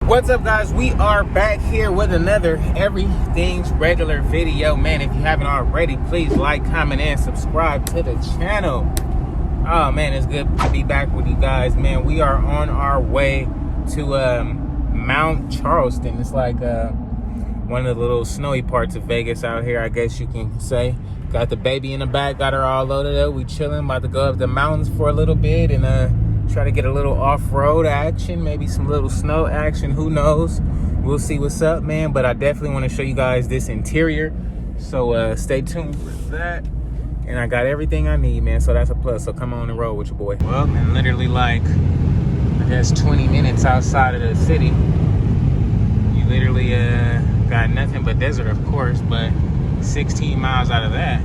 What's up, guys? We are back here with another Everything's Regular video. Man, if you haven't already, please like, comment, and subscribe to the channel. Oh man, it's good to be back with you guys. Man, we are on our way to Mount Charleston. It's like one of the little snowy parts of Vegas out here, I guess you can say. Got the baby in the back, got her all loaded up. We chilling, about to go up the mountains for a little bit and try to get a little off-road action, maybe some little snow action, who knows. We'll see what's up, man. But I definitely want to show you guys this interior, so stay tuned for that. And I got everything I need, man, so that's a plus. So come on and roll with your boy. Well, man, literally like, I guess 20 minutes outside of the city. You literally got nothing but desert, of course, but 16 miles out of that,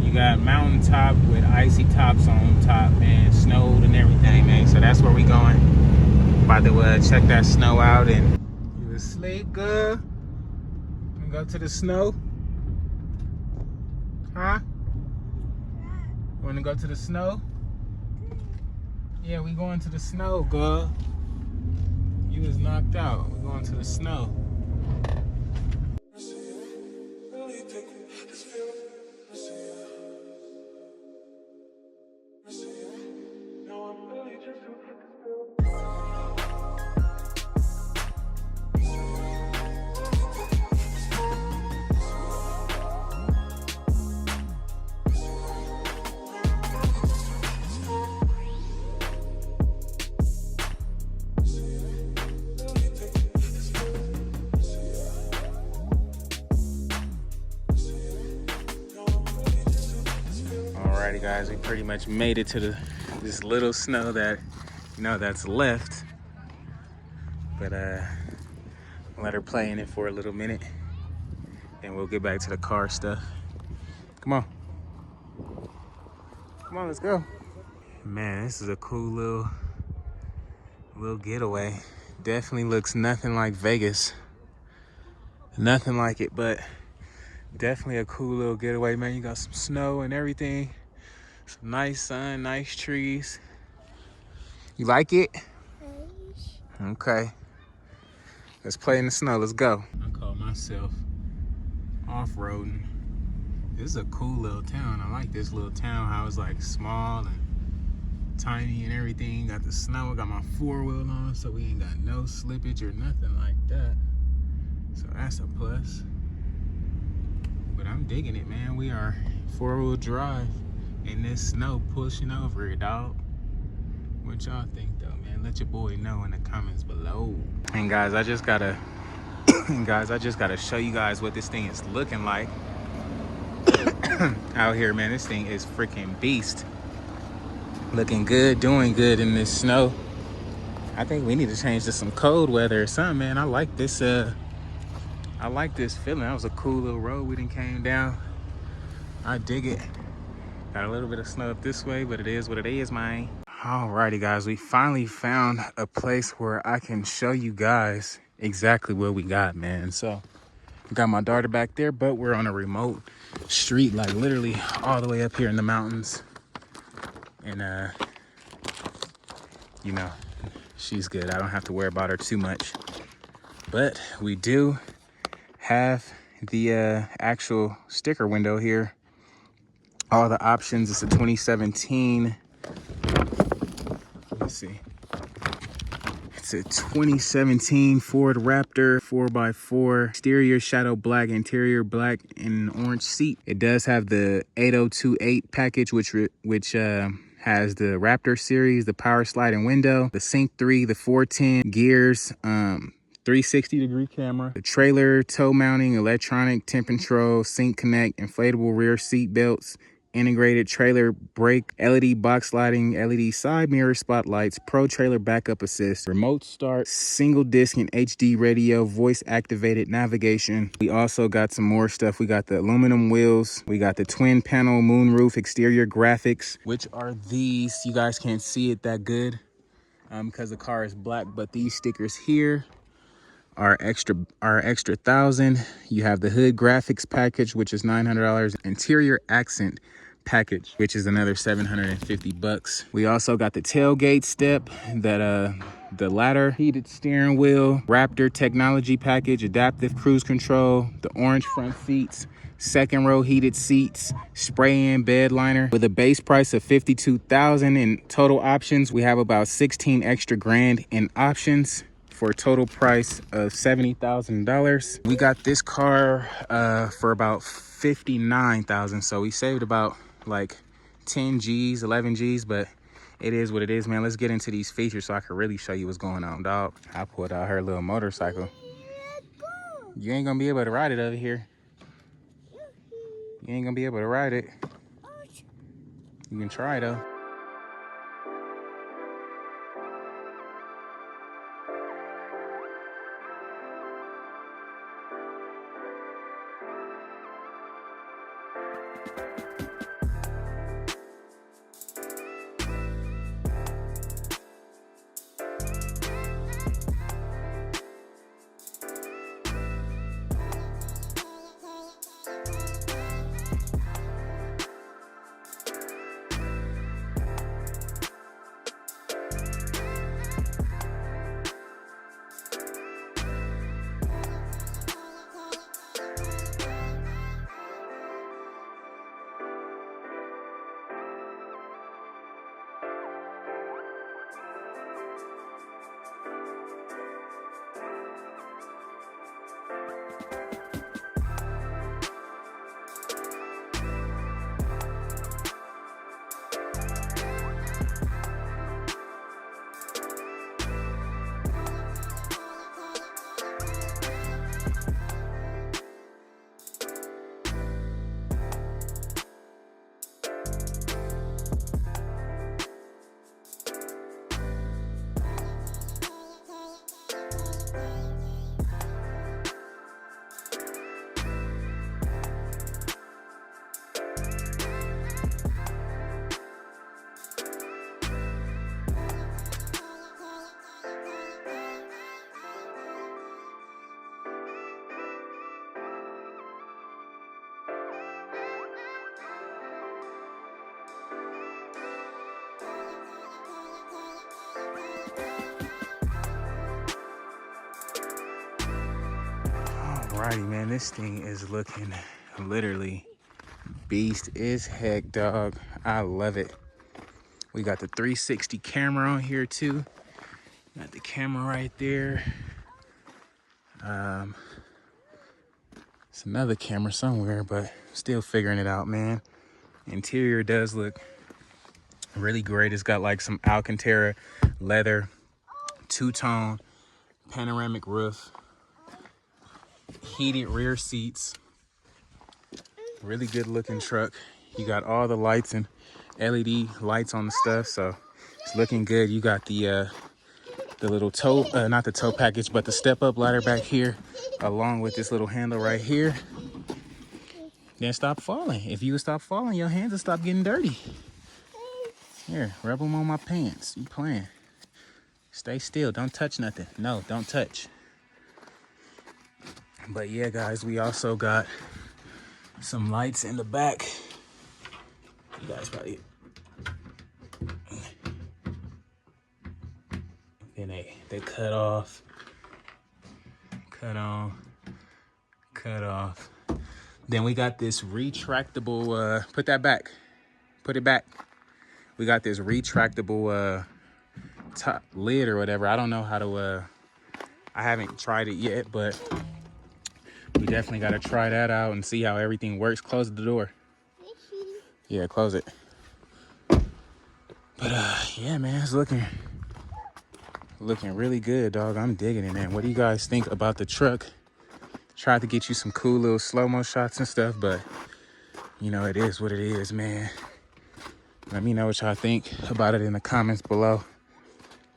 you got mountaintop with icy tops on top, man, snowed and everything, man. So that's where we going. About to check that snow out. And you asleep, good? And go to the snow? Huh? Want to go to the snow? Yeah, we going to the snow, girl. You was knocked out. We're going to the snow. Alrighty, guys, we pretty much made it to this little snow that, you know, that's left. But let her play in it for a little minute, and we'll get back to the car stuff. Come on, let's go. Man, this is a cool little getaway. Definitely looks nothing like Vegas, nothing like it, but definitely a cool little getaway, man. You got some snow and everything. Some nice sun, nice trees. You like it? Okay. Let's play in the snow. Let's go. I call myself off-roading. This is a cool little town. I like this little town, how it's like small and tiny and everything. Got the snow. I got my four-wheel on, so we ain't got no slippage or nothing like that. So that's a plus. But I'm digging it, man. We are four-wheel drive in this snow, pushing over it, dog. What y'all think, though, man? Let your boy know in the comments below. And guys, I just gotta show you guys what this thing is looking like out here, man. This thing is freaking beast. Looking good, doing good in this snow. I think we need to change to some cold weather or something, man. I like this feeling. That was a cool little road we done came down. I dig it. Got a little bit of snow up this way, but it is what it is, man. Alrighty, guys, we finally found a place where I can show you guys exactly what we got, man. So we got my daughter back there, but we're on a remote street, like literally all the way up here in the mountains. And you know, she's good. I don't have to worry about her too much. But we do have the actual sticker window here. All the options. It's a 2017. Let's see. It's a 2017 Ford Raptor 4x4. Exterior shadow black, interior black and orange seat. It does have the 8028 package, which has the Raptor series, the power sliding window, the Sync 3, the 410 gears, 360-degree camera, the trailer, tow mounting, electronic temp control, sync connect, inflatable rear seat belts, integrated trailer brake, LED box lighting, LED side mirror spotlights, pro trailer backup assist, remote start, single disc and HD radio, voice activated navigation. We also got some more stuff. We got the aluminum wheels. We got the twin panel moonroof exterior graphics, which are these. You guys can't see it that good because the car is black, but these stickers here are extra 1,000. You have the hood graphics package, which is $900. Interior accent package, which is another $750 bucks. We also got the tailgate step that the ladder, heated steering wheel, Raptor technology package, adaptive cruise control, the orange front seats, second row heated seats, spray-in bed liner. With a base price of $52,000 in total options, we have about 16 extra grand in options for a total price of $70,000. We got this car for about $59,000, so we saved about like 10 G's, 11 G's, but it is what it is, man. Let's get into these features so I can really show you what's going on, dog. I pulled out her little motorcycle. You ain't gonna be able to ride it over here. You ain't gonna be able to ride it. You can try though. Alrighty, man, this thing is looking literally beast as heck, dog. I love it. We got the 360 camera on here too. Got the camera right there. It's another camera somewhere, but still figuring it out, man. Interior does look really great. It's got like some Alcantara leather, two-tone panoramic roof, heated rear seats. Really good looking truck. You got all the lights and LED lights on the stuff, so it's looking good. You got the little tow, not the tow package, but the step up ladder back here, along with this little handle right here. Then stop falling. If you would stop falling, your hands will stop getting dirty. Here, rub them on my pants. You playing. Stay still, don't touch nothing. No, don't touch. But yeah, guys, we also got some lights in the back. You guys probably, then they cut off, cut on, cut off. Then we got this retractable, put that back, put it back. We got this retractable top lid or whatever. I don't know how to, I haven't tried it yet, but we definitely got to try that out and see how everything works. Close the door. Yeah, close it. But yeah, man, it's looking really good, dog. I'm digging it, man. What do you guys think about the truck? Tried to get you some cool little slow-mo shots and stuff, but you know, it is what it is, man. Let me know what y'all think about it in the comments below.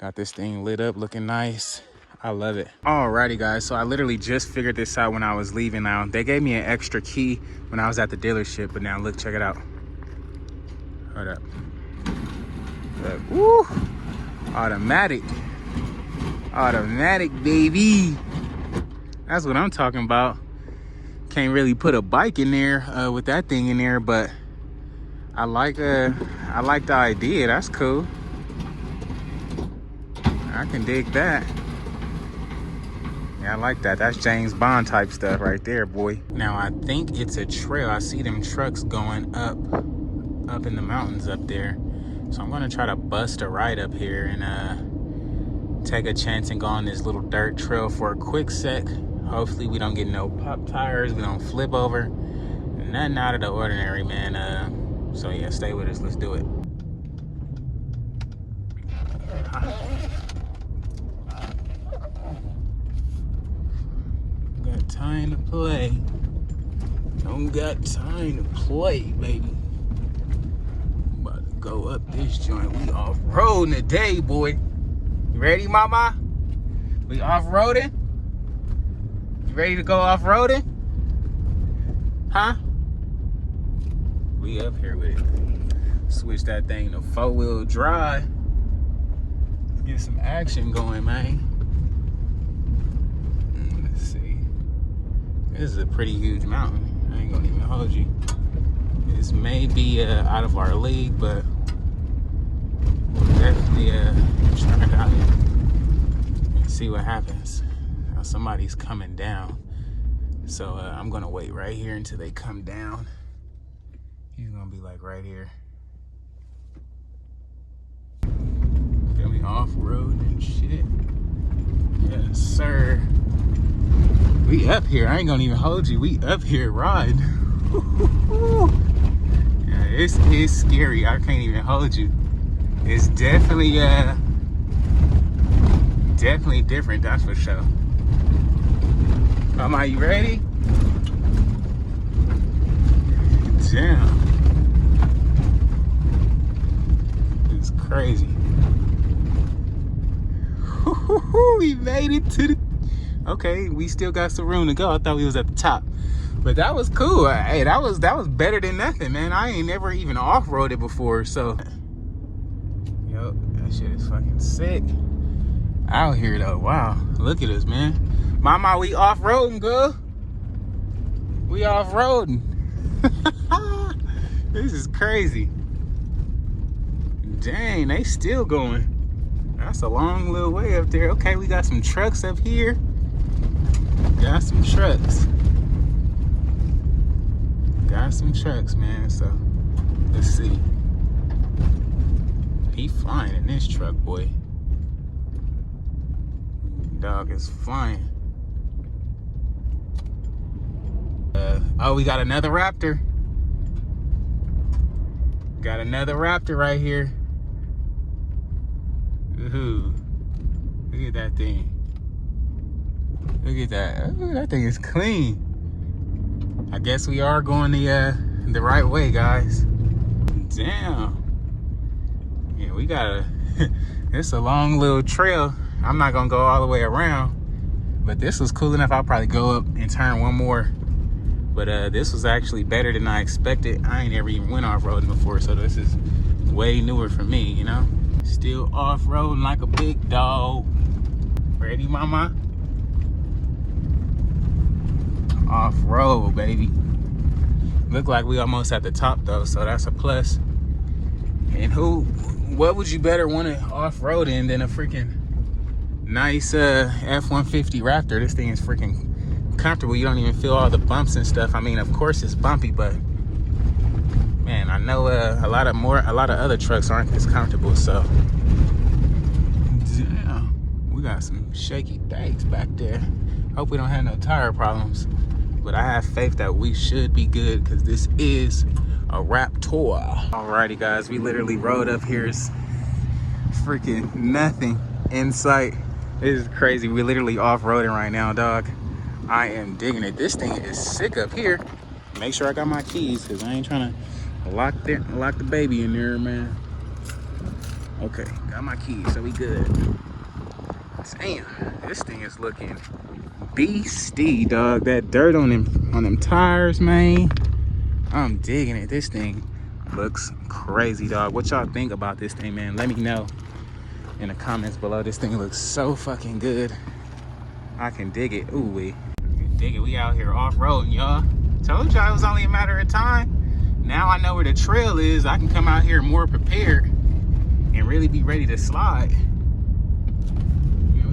Got this thing lit up, looking nice. I love it. Alrighty, guys, so I literally just figured this out when I was leaving now. They gave me an extra key when I was at the dealership, but now look, check it out. Hold up. Look, woo! Automatic. Automatic, baby. That's what I'm talking about. Can't really put a bike in there with that thing in there, but I like the idea. That's cool. All I can dig that. Yeah, I like that. That's James Bond type stuff right there, boy. Now, I think it's a trail. I see them trucks going up in the mountains up there. So I'm gonna try to bust a ride up here and take a chance and go on this little dirt trail for a quick sec. Hopefully we don't get no pop tires, we don't flip over. Nothing out of the ordinary, man. So yeah, stay with us. Let's do it. Got time to play. Don't got time to play, baby. About to go up this joint. We off-roading today, boy. You ready, mama? We off-roading? You ready to go off-roading? Huh? We up here with it. Switch that thing to 4-wheel drive. Get some action going, man. Let's see. This is a pretty huge mountain. I ain't gonna even hold you. This may be out of our league, but we'll definitely try it out and see what happens. Now somebody's coming down, so I'm gonna wait right here until they come down. He's gonna be like right here. Feel me, off-road and shit. Yes, sir. We up here. I ain't gonna even hold you. We up here riding. Yeah, it's scary. I can't even hold you. It's definitely definitely different, that's for sure. Are you ready? Damn. It's crazy. We made it to the... Okay, we still got some room to go. I thought we was at the top. But that was cool. Hey, that was better than nothing, man. I ain't never even off-roaded before, so... Yo, that shit is fucking sick. Out here, though. Wow. Look at us, man. Mama, we off-roading, girl. We off-roading. This is crazy. Dang, they still going. That's a long little way up there. Okay, we got some trucks up here. Got some trucks. Got some trucks, man. So, let's see. He flying in this truck, boy. Dog is flying. Oh, we got another Raptor. Got another Raptor right here. Ooh, look at that thing. Look at that. Ooh, that thing is clean. I guess we are going the right way, guys. Damn. Yeah, we got it's a long little trail. I'm not gonna go all the way around, but this was cool enough. I'll probably go up and turn one more. But this was actually better than I expected. I ain't never even went off-roading before, so this is way newer for me, you know? Still off-roading like a big dog. Ready, mama? Off-road, baby. Look like we almost at the top, though, so that's a plus. And what would you better want to off-road in than a freaking nice F-150 Raptor? This thing is freaking comfortable. You don't even feel all the bumps and stuff. I mean, of course it's bumpy, but man, I know a lot of other trucks aren't this comfortable. So damn, we got some shaky things back there. Hope we don't have no tire problems, but I have faith that we should be good because this is a Raptor. Alrighty, guys, we literally rode up here. It's freaking nothing in sight. This is crazy. We literally off-roading right now, dog. I am digging it. This thing is sick up here. Make sure I got my keys because I ain't trying to lock the baby in there, man. Okay, got my keys, so we good. Damn, this thing is looking beastie, dog. That dirt on them tires, man. I'm digging it. This thing looks crazy, dog. What y'all think about this thing, man? Let me know in the comments below. This thing looks so fucking good. I can dig it. Ooh, we dig it. We out here off-roading, y'all. Told y'all it was only a matter of time. Now I know where the trail is. I can come out here more prepared and really be ready to slide.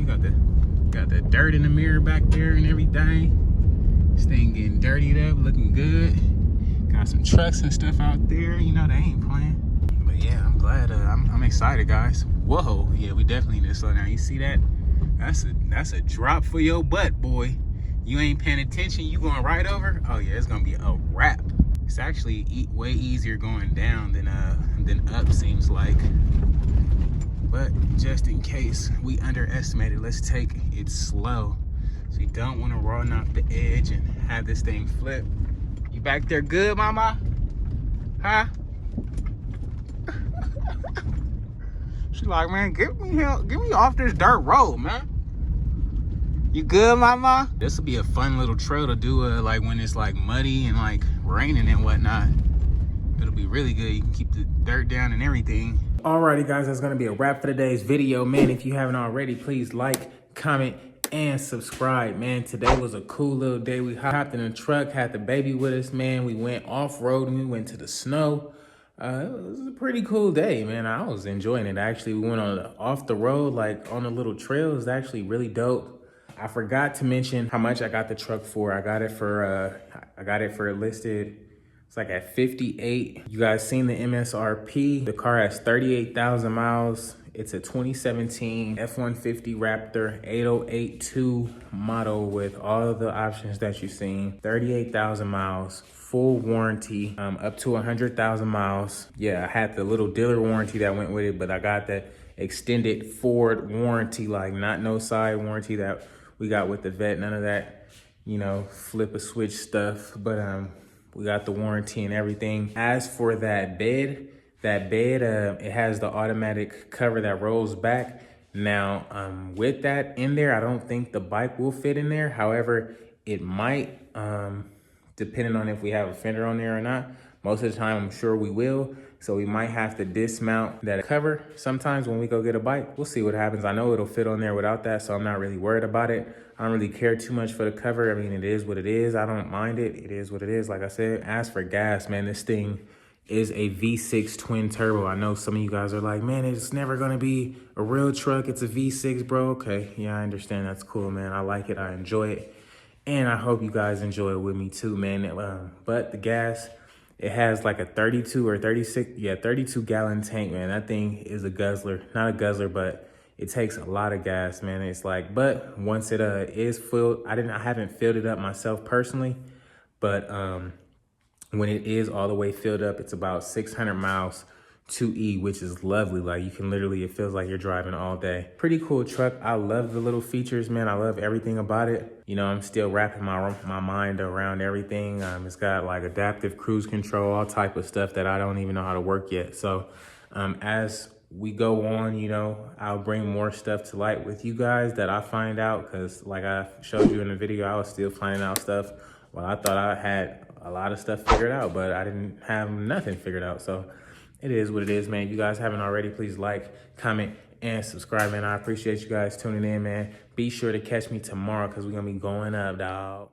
You got the dirt in the mirror back there and everything. This thing getting dirtied up, looking good. Got some trucks and stuff out there. You know, they ain't playing. But yeah, I'm glad. I'm excited, guys. Whoa, yeah, we definitely need to slow down. You see that? That's a drop for your butt, boy. You ain't paying attention, you going right over. Oh yeah, it's gonna be a wrap. It's actually way easier going down than up, seems like. But just in case we underestimated, let's take it slow. So you don't want to run off the edge and have this thing flip. You back there good, mama? Huh? She like, man, get me off this dirt road, man. You good, mama? This will be a fun little trail to do, like when it's like muddy and like raining and whatnot. It'll be really good. You can keep the dirt down and everything. Alrighty, guys, that's gonna be a wrap for today's video, man. If you haven't already, please like, comment, and subscribe, man. Today was a cool little day. We hopped in a truck, had the baby with us, man. We went off-roading, we went to the snow. It was a pretty cool day, man. I was enjoying it. Actually, we went on off the road, like on a little trail. It was actually really dope. I forgot to mention how much I got the truck for. I got it for listed. It's like at 58. You guys seen the MSRP. The car has 38,000 miles. It's a 2017 F-150 Raptor 8082 model with all of the options that you've seen. 38,000 miles, full warranty, up to 100,000 miles. Yeah, I had the little dealer warranty that went with it, but I got that extended Ford warranty, like not no side warranty that we got with the vet, none of that, you know, flip a switch stuff. But we got the warranty and everything. As for that bed, it has the automatic cover that rolls back. Now, with that in there, I don't think the bike will fit in there. However, it might, depending on if we have a fender on there or not. Most of the time, I'm sure we will. So we might have to dismount that cover sometimes when we go get a bike. We'll see what happens. I know it'll fit on there without that, so I'm not really worried about it. I don't really care too much for the cover. I mean, it is what it is. I don't mind it. It is what it is. Like I said, as for gas, man, this thing is a V6 twin turbo. I know some of you guys are like, man, it's never gonna be a real truck. It's a V6, bro. Okay, yeah, I understand. That's cool, man. I like it. I enjoy it. And I hope you guys enjoy it with me too, man. But the gas, it has like a 32 or 36, yeah, 32 gallon tank, man. That thing is a guzzler. Not a guzzler, but it takes a lot of gas, man. It's like, but once it is filled, I haven't filled it up myself personally, but when it is all the way filled up, it's about 600 miles to E, which is lovely. Like you can literally, it feels like you're driving all day. Pretty cool truck. I love the little features, man. I love everything about it. You know, I'm still wrapping my mind around everything. It's got like adaptive cruise control, all type of stuff that I don't even know how to work yet. So as we go on, you know, I'll bring more stuff to light with you guys that I find out, because like I showed you in the video, I was still finding out stuff. Well, I thought I had a lot of stuff figured out, but I didn't have nothing figured out. So it is what it is, man. You guys haven't already, please like, comment, and subscribe, man. I appreciate you guys tuning in, man. Be sure to catch me tomorrow because we're going to be going up, dog.